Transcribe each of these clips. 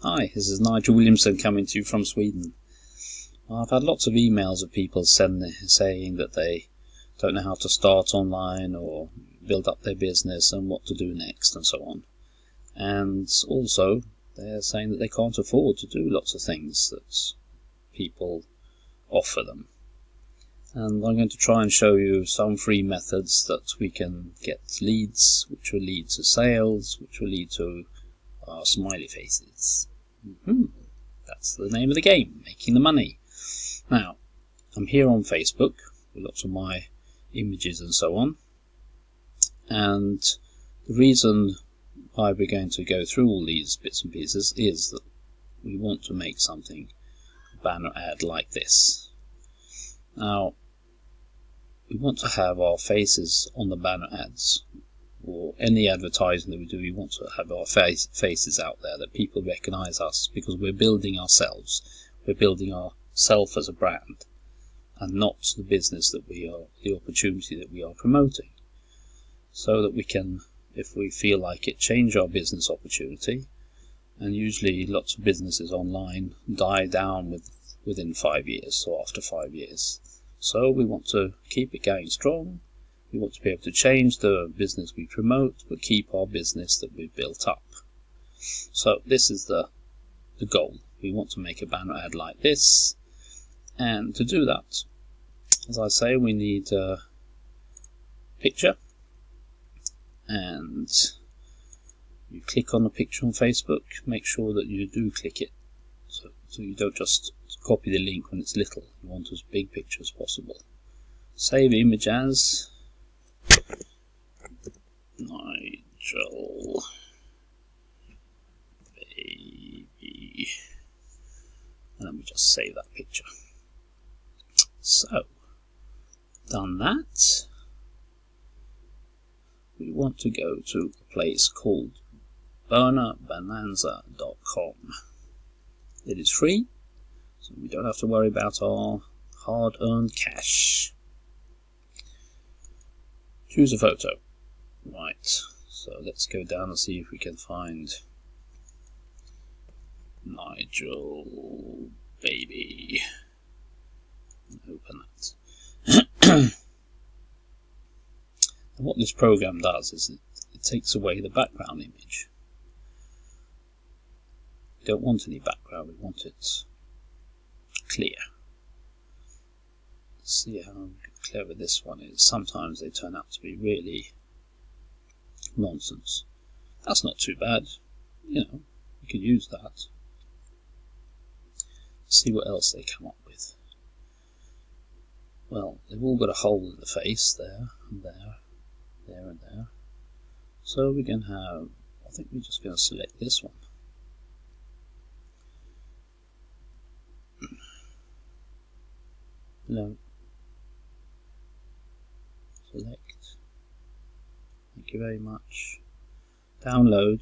Hi, this is Nigel Williamson coming to you from Sweden. I've had lots of emails of people saying that they don't know how to start online or build up their business and what to do next and so on. And also they're saying that they can't afford to do lots of things that people offer them. And I'm going to try and show you some free methods that we can get leads, which will lead to sales, which will lead to our smiley faces. That's the name of the game, making the money. Now, I'm here on Facebook with lots of my images and so on. And the reason why we're going to go through all these bits and pieces is that we want to make something, a banner ad like this. Now, we want to have our faces on the banner ads, or any advertising that we do. We want to have our faces out there, that people recognize us, because we're building ourselves. We're building ourselves as a brand, and not the business that we are, the opportunity that we are promoting. So that we can, if we feel like it, change our business opportunity. And usually lots of businesses online die down within 5 years, or after 5 years. So we want to keep it going strong. We want to be able to change the business we promote, but keep our business that we've built up. So this is the goal. We want to make a banner ad like this. And to do that, as I say, we need a picture. And you click on the picture on Facebook. Make sure that you do click it. So you don't just copy the link when it's little. You want as big picture as possible. Save image as Nigel Baby, and then we just save that picture. So, done that, we want to go to a place called burnerbonanza.com. It is free, so we don't have to worry about our hard-earned cash. Choose a photo. Right, so let's go down and see if we can find Nigel Baby. Open that. And what this program does is it takes away the background image. We don't want any background, we want it clear. Let's see how clever this one is. Sometimes they turn out to be really nonsense. That's not too bad. You know, you can use that. See what else they come up with. Well, they've all got a hole in the face, there and there, there and there. So we can have, I think we're just going to select this one. No. Select. Thank you very much. Download.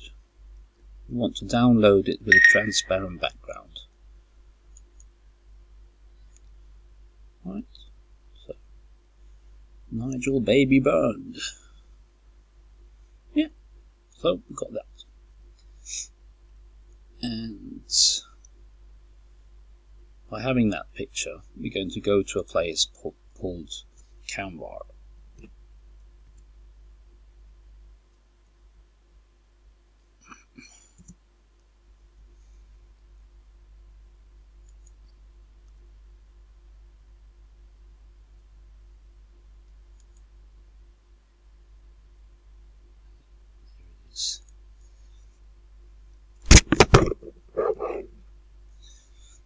We want to download it with a transparent background. Right. So, Nigel Baby Burned. Yeah. So we got that. And by having that picture, we're going to go to a place called Canva.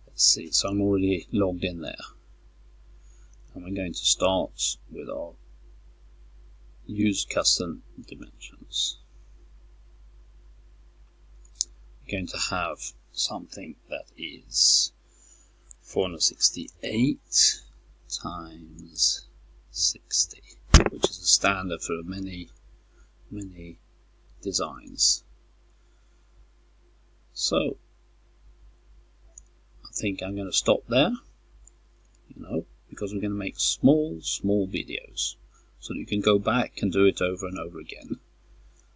Let's see, so I'm already logged in there, and we're going to start with our use custom dimensions. We're going to have something that is 468 times 60, which is a standard for many designs. So I think I'm going to stop there, because we're going to make small videos so that you can go back and do it over and over again.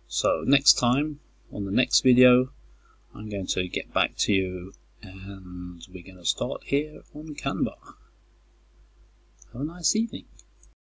So next time, on the next video, I'm going to get back to you, and we're going to start here on Canva. Have a nice evening.